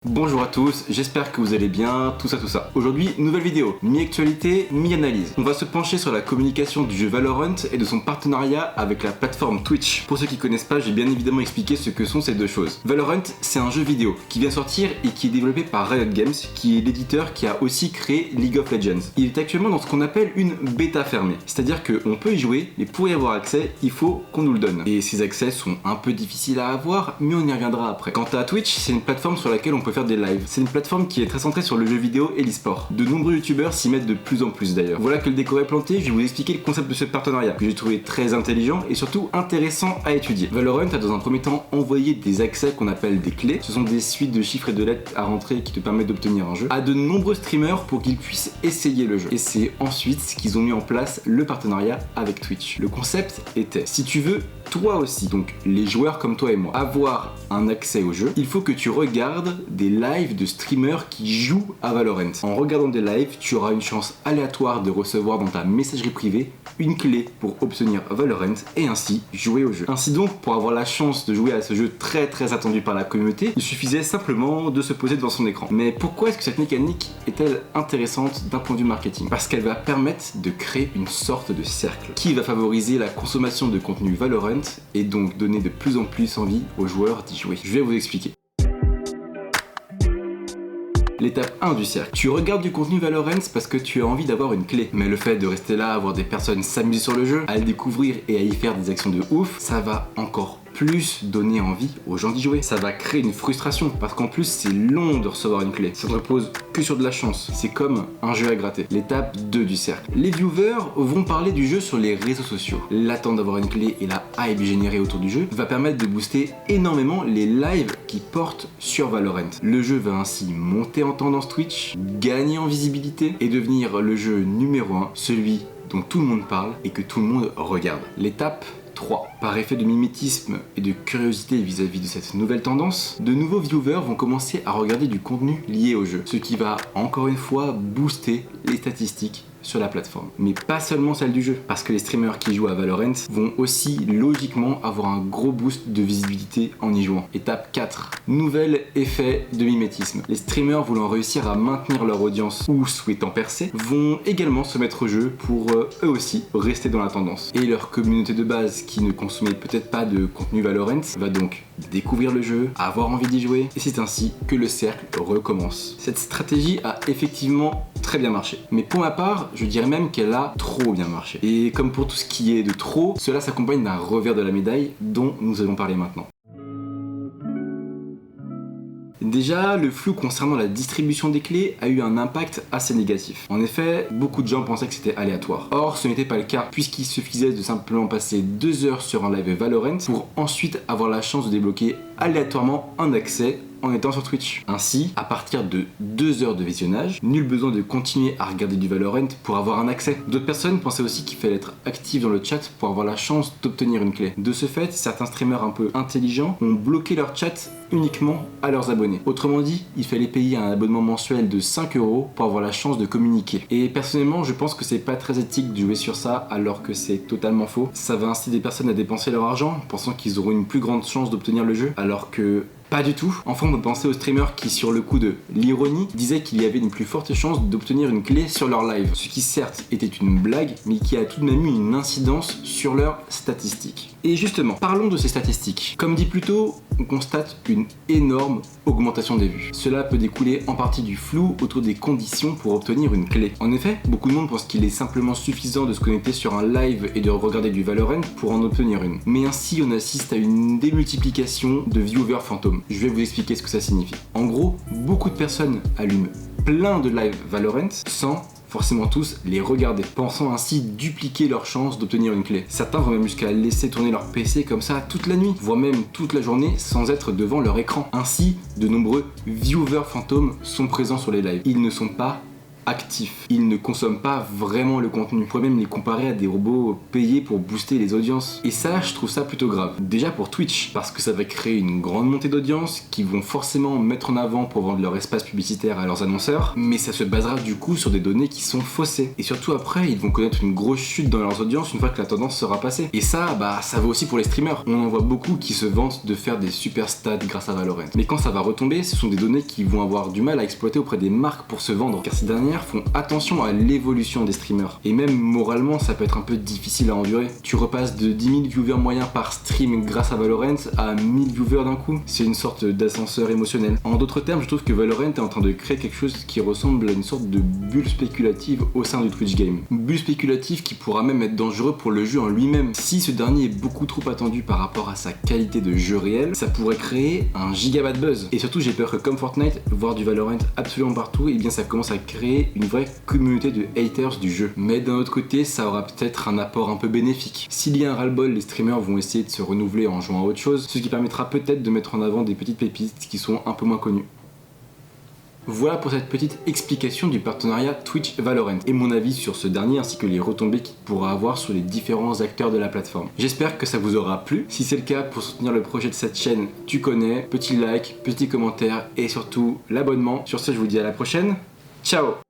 Bonjour à tous, j'espère que vous allez bien, tout ça. Aujourd'hui, nouvelle vidéo, mi-actualité, mi-analyse. On va se pencher sur la communication du jeu Valorant et de son partenariat avec la plateforme Twitch. Pour ceux qui connaissent pas, j'ai bien évidemment expliqué ce que sont ces deux choses. Valorant, c'est un jeu vidéo qui vient sortir et qui est développé par Riot Games, qui est l'éditeur qui a aussi créé League of Legends. Il est actuellement dans ce qu'on appelle une bêta fermée, c'est-à-dire qu'on peut y jouer, mais pour y avoir accès, il faut qu'on nous le donne. Et ces accès sont un peu difficiles à avoir, mais on y reviendra après. Quant à Twitch, c'est une plateforme sur laquelle on peut faire des lives. C'est une plateforme qui est très centrée sur le jeu vidéo et l'e-sport. De nombreux youtubeurs s'y mettent de plus en plus d'ailleurs. Voilà que le décor est planté, je vais vous expliquer le concept de ce partenariat, que j'ai trouvé très intelligent et surtout intéressant à étudier. Valorant a dans un premier temps envoyé des accès qu'on appelle des clés. Ce sont des suites de chiffres et de lettres à rentrer qui te permettent d'obtenir un jeu à de nombreux streamers pour qu'ils puissent essayer le jeu. Et c'est ensuite qu'ils ont mis en place le partenariat avec Twitch. Le concept était, si tu veux toi aussi, donc les joueurs comme toi et moi, avoir un accès au jeu, il faut que tu regardes des lives de streamers qui jouent à Valorant. En regardant des lives, tu auras une chance aléatoire de recevoir dans ta messagerie privée une clé pour obtenir Valorant et ainsi jouer au jeu. Ainsi donc, pour avoir la chance de jouer à ce jeu très attendu par la communauté, il suffisait simplement de se poser devant son écran. Mais pourquoi est-ce que cette mécanique est-elle intéressante d'un point de vue marketing? Parce qu'elle va permettre de créer une sorte de cercle qui va favoriser la consommation de contenu Valorant et donc donner de plus en plus envie aux joueurs d'y jouer. Je vais vous expliquer. L'étape 1 du cercle. Tu regardes du contenu Valorant parce que tu as envie d'avoir une clé. Mais le fait de rester là, voir des personnes s'amuser sur le jeu, à le découvrir et à y faire des actions de ouf, ça va encore plus donner envie aux gens d'y jouer. Ça va créer une frustration parce qu'en plus c'est long de recevoir une clé. Ça ne repose que sur de la chance. C'est comme un jeu à gratter. L'étape 2 du cercle. Les viewers vont parler du jeu sur les réseaux sociaux. L'attente d'avoir une clé et la hype générée autour du jeu va permettre de booster énormément les lives qui portent sur Valorant. Le jeu va ainsi monter en tendance Twitch, gagner en visibilité et devenir le jeu numéro 1, celui dont tout le monde parle et que tout le monde regarde. L'étape 3. Par effet de mimétisme et de curiosité vis-à-vis de cette nouvelle tendance, de nouveaux viewers vont commencer à regarder du contenu lié au jeu, ce qui va encore une fois booster les statistiques sur la plateforme. Mais pas seulement celle du jeu, parce que les streamers qui jouent à Valorant vont aussi logiquement avoir un gros boost de visibilité en y jouant. Étape 4. Nouvel effet de mimétisme. Les streamers voulant réussir à maintenir leur audience ou souhaitant percer vont également se mettre au jeu pour eux aussi rester dans la tendance. Et leur communauté de base qui ne consommait peut-être pas de contenu Valorant va donc découvrir le jeu, avoir envie d'y jouer et c'est ainsi que le cercle recommence. Cette stratégie a effectivement très bien marché. Mais pour ma part, je dirais même qu'elle a trop bien marché. Et comme pour tout ce qui est de trop, cela s'accompagne d'un revers de la médaille dont nous allons parler maintenant. Déjà, le flou concernant la distribution des clés a eu un impact assez négatif. En effet, beaucoup de gens pensaient que c'était aléatoire. Or, ce n'était pas le cas, puisqu'il suffisait de simplement passer 2 heures sur un live Valorant pour ensuite avoir la chance de débloquer aléatoirement un accès en étant sur Twitch. Ainsi, à partir de 2 heures de visionnage, nul besoin de continuer à regarder du Valorant pour avoir un accès. D'autres personnes pensaient aussi qu'il fallait être actif dans le chat pour avoir la chance d'obtenir une clé. De ce fait, certains streamers un peu intelligents ont bloqué leur chat uniquement à leurs abonnés. Autrement dit, il fallait payer un abonnement mensuel de 5 € pour avoir la chance de communiquer. Et personnellement, je pense que c'est pas très éthique de jouer sur ça alors que c'est totalement faux. Ça va inciter des personnes à dépenser leur argent pensant qu'ils auront une plus grande chance d'obtenir le jeu alors que pas du tout. Enfin, on peut penser aux streamers qui, sur le coup de l'ironie, disaient qu'il y avait une plus forte chance d'obtenir une clé sur leur live. Ce qui certes était une blague, mais qui a tout de même eu une incidence sur leurs statistiques. Et justement, parlons de ces statistiques. Comme dit plus tôt, on constate une énorme augmentation des vues. Cela peut découler en partie du flou autour des conditions pour obtenir une clé. En effet, beaucoup de monde pense qu'il est simplement suffisant de se connecter sur un live et de regarder du Valorant pour en obtenir une. Mais ainsi, on assiste à une démultiplication de viewers fantômes. Je vais vous expliquer ce que ça signifie. En gros, beaucoup de personnes allument plein de live Valorant sans forcément tous les regarder, pensant ainsi dupliquer leurs chances d'obtenir une clé. Certains vont même jusqu'à laisser tourner leur PC comme ça toute la nuit, voire même toute la journée sans être devant leur écran. Ainsi, de nombreux viewers fantômes sont présents sur les lives. Ils ne sont pas actifs. Ils ne consomment pas vraiment le contenu. On pourrait même les comparer à des robots payés pour booster les audiences. Et ça, je trouve ça plutôt grave. Déjà pour Twitch, parce que ça va créer une grande montée d'audience qui vont forcément mettre en avant pour vendre leur espace publicitaire à leurs annonceurs, mais ça se basera du coup sur des données qui sont faussées. Et surtout après, ils vont connaître une grosse chute dans leurs audiences une fois que la tendance sera passée. Et ça, ça vaut aussi pour les streamers. On en voit beaucoup qui se vantent de faire des super stats grâce à Valorant. Mais quand ça va retomber, ce sont des données qui vont avoir du mal à exploiter auprès des marques pour se vendre, car ces dernières font attention à l'évolution des streamers. Et même moralement, ça peut être un peu difficile à endurer. Tu repasses de 10 000 viewers moyens par stream grâce à Valorant à 1000 viewers d'un coup. C'est une sorte d'ascenseur émotionnel. En d'autres termes, je trouve que Valorant est en train de créer quelque chose qui ressemble à une sorte de bulle spéculative au sein du Twitch game. Une bulle spéculative qui pourra même être dangereux pour le jeu en lui-même. Si ce dernier est beaucoup trop attendu par rapport à sa qualité de jeu réel, ça pourrait créer un giga bad buzz. Et surtout, j'ai peur que comme Fortnite, voir du Valorant absolument partout, et bien ça commence à créer une vraie communauté de haters du jeu. Mais d'un autre côté, ça aura peut-être un apport un peu bénéfique. S'il y a un ras-le-bol, les streamers vont essayer de se renouveler en jouant à autre chose, ce qui permettra peut-être de mettre en avant des petites pépites qui sont un peu moins connues. Voilà pour cette petite explication du partenariat Twitch-Valorant et mon avis sur ce dernier ainsi que les retombées qu'il pourra avoir sur les différents acteurs de la plateforme. J'espère que ça vous aura plu. Si c'est le cas, pour soutenir le projet de cette chaîne, tu connais, petit like, petit commentaire et surtout l'abonnement. Sur ce, je vous dis à la prochaine. Ciao!